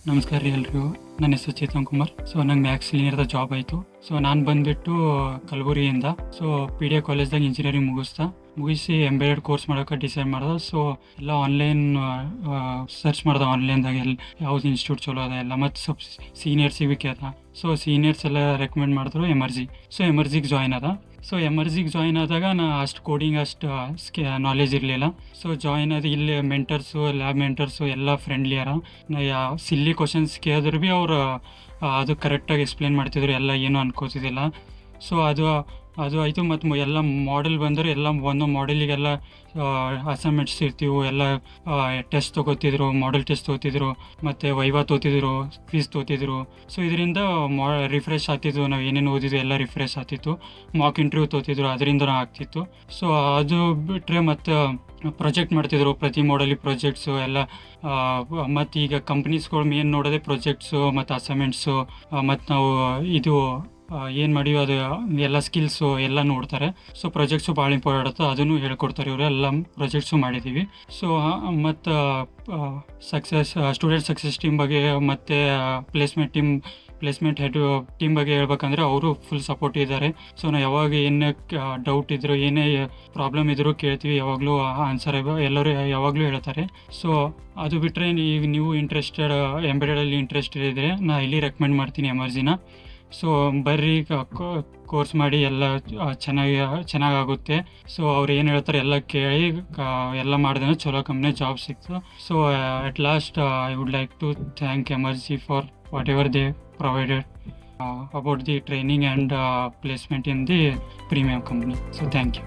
ನಮಸ್ಕಾರ ರೀ ಎಲ್ರಿಗೂ. ನನ್ನ ಹೆಸರು ಚೇತನ್ ಕುಮಾರ್. ಸೊ ನಂಗೆ ಮ್ಯಾಕ್ಸ್ ಲೀನಿಯರ್ದ ಜಾಬ್ ಆಯಿತು. ಸೊ ನಾನು ಬಂದುಬಿಟ್ಟು ಕಲಬುರಗಿಯಿಂದ. ಸೊ ಪಿ ಡಿ ಎ ಕಾಲೇಜ್ದಾಗ ಇಂಜಿನಿಯರಿಂಗ್ ಮುಗಿಸಿ ಎಂಬೆಡೆಡ್ ಕೋರ್ಸ್ ಮಾಡೋಕೆ ಡಿಸೈಡ್ ಮಾಡ್ದೆ. ಸೊ ಎಲ್ಲ ಆನ್ಲೈನ್ ಸರ್ಚ್ ಮಾಡ್ದೆ, ಆನ್ಲೈನ್ದಾಗ ಎಲ್ಲಿ ಯಾವ್ದು ಇನ್ಸ್ಟಿಟ್ಯೂಟ್ ಚಲೋ ಅದ ಎಲ್ಲ, ಮತ್ತು ಸ್ವಲ್ಪ ಸೀನಿಯರ್ಸಿಗೆ ಅದ. ಸೊ ಸೀನಿಯರ್ಸ್ ಎಲ್ಲ ರೆಕಮೆಂಡ್ ಮಾಡಿದ್ರು ಎಮರ್ಜಿ. ಸೊ ಎಮರ್ಜಿಗೆ ಜಾಯ್ನ್ ಅದ. ಸೊ ಎಮರ್ಜಿಗೆ ಜಾಯ್ನ್ ಆದಾಗ ನಾ ಅಷ್ಟು ಕೋಡಿಂಗ್ ಅಷ್ಟು ನಾಲೆಜ್ ಇರಲಿಲ್ಲ. ಸೊ ಜಾಯ್ನ್ ಆದ ಇಲ್ಲಿ ಮೆಂಟರ್ಸು, ಲ್ಯಾಬ್ ಮೆಂಟರ್ಸು ಎಲ್ಲ ಫ್ರೆಂಡ್ಲಿ ಅರ. ನಾ ಯಾವ ಸಿಲ್ಲಿ ಕ್ವಶನ್ಸ್ ಕೇಳಿದ್ರು ಭೀ ಅವ್ರು ಅದು ಕರೆಕ್ಟಾಗಿ ಎಕ್ಸ್ಪ್ಲೇನ್ ಮಾಡ್ತಿದ್ರು, ಎಲ್ಲ ಏನು ಅನ್ಕೋತಿದ್ದಿಲ್ಲ. ಸೊ ಅದು ಆಯಿತು. ಮತ್ತು ಎಲ್ಲ ಮಾಡೆಲ್ ಬಂದರೆ ಎಲ್ಲ ಒಂದೊಂದು ಮಾಡೆಲಿಗೆಲ್ಲ ಅಸೈನ್ಮೆಂಟ್ಸ್ ಇರ್ತೀವಿ, ಎಲ್ಲ ಟೆಸ್ಟ್ ತೊಗೋತಿದ್ರು, ಮಾಡೆಲ್ ಟೆಸ್ಟ್ ತೊಗೋತಿದ್ರು, ಮತ್ತು ವೈವಾ ತೊಗೋತಿದ್ರು, ಕ್ವಿಝ್ ತೊಗೋತಿದ್ರು. ಸೊ ಇದರಿಂದ ರಿಫ್ರೆಶ್ ಆಗ್ತಿತ್ತು, ನಾವು ಏನೇನು ಓದಿದ್ವಿ ಎಲ್ಲ ರಿಫ್ರೆಶ್ ಆಗ್ತಿತ್ತು. ಮಾಕ್ ಇಂಟರ್ವ್ಯೂ ತೊಗೋತಿದ್ರು, ಅದರಿಂದ ಆಗ್ತಿತ್ತು. ಸೊ ಅದು ಬಿಟ್ಟರೆ ಮತ್ತು ಪ್ರೊಜೆಕ್ಟ್ ಮಾಡ್ತಿದ್ರು, ಪ್ರತಿ ಮಾಡಲಿಗೆ ಪ್ರಾಜೆಕ್ಟ್ಸು ಎಲ್ಲ. ಮತ್ತು ಈಗ ಕಂಪ್ನೀಸ್ಗಳು ಮೇನ್ ನೋಡೋದೇ ಪ್ರಾಜೆಕ್ಟ್ಸು ಮತ್ತು ಅಸೈನ್ಮೆಂಟ್ಸು. ಮತ್ತು ನಾವು ಇದು ಏನು ಮಾಡೀವಿ ಅದು ಎಲ್ಲ ಸ್ಕಿಲ್ಸು ಎಲ್ಲ ನೋಡ್ತಾರೆ. ಸೊ ಪ್ರಾಜೆಕ್ಟ್ಸು ಭಾಳ ಇಂಪಾರ್ಟೆಂಟ್, ಅದನ್ನು ಹೇಳ್ಕೊಡ್ತಾರೆ ಇವರು. ಎಲ್ಲ ಪ್ರಾಜೆಕ್ಟ್ಸು ಮಾಡಿದ್ದೀವಿ. ಸೊ ಮತ್ತು ಸ್ಟೂಡೆಂಟ್ ಸಕ್ಸಸ್ ಟೀಮ್ ಬಗ್ಗೆ ಮತ್ತು ಪ್ಲೇಸ್ಮೆಂಟ್ ಹೆಡ್ ಟೀಮ್ ಬಗ್ಗೆ ಹೇಳ್ಬೇಕಂದ್ರೆ ಅವರು ಫುಲ್ ಸಪೋರ್ಟ್ ಇದ್ದಾರೆ. ಸೊ ನಾವು ಯಾವಾಗ ಏನೇ ಡೌಟ್ ಇದ್ದರೂ, ಏನೇ ಪ್ರಾಬ್ಲಮ್ ಇದ್ದರೂ ಕೇಳ್ತೀವಿ, ಯಾವಾಗಲೂ ಆನ್ಸರ್ ಎಲ್ಲರೂ ಯಾವಾಗಲೂ ಹೇಳ್ತಾರೆ. ಸೊ ಅದು ಬಿಟ್ಟರೆ ಈಗ ನೀವು ಎಂಬೆಡೆಡಲ್ಲಿ ಇಂಟ್ರೆಸ್ಟೆಡ್ ಇದ್ದರೆ ನಾನು ಇಲ್ಲಿ ರೆಕಮೆಂಡ್ ಮಾಡ್ತೀನಿ ಎಮರ್ಜಿನ. ಸೊ ಬರ್ರಿ, ಕೋರ್ಸ್ ಮಾಡಿ, ಎಲ್ಲ ಚೆನ್ನಾಗಾಗುತ್ತೆ. ಸೊ ಅವ್ರು ಏನು ಹೇಳ್ತಾರೆ ಎಲ್ಲ ಕೇಳಿ ಎಲ್ಲ ಮಾಡಿದ್ರೆ ಚಲೋ ಕಂಪ್ನಿ ಜಾಬ್ ಸಿಕ್ತು. So at last I would like to thank Emergy for whatever they provided about the training and placement in the premium company. So thank you.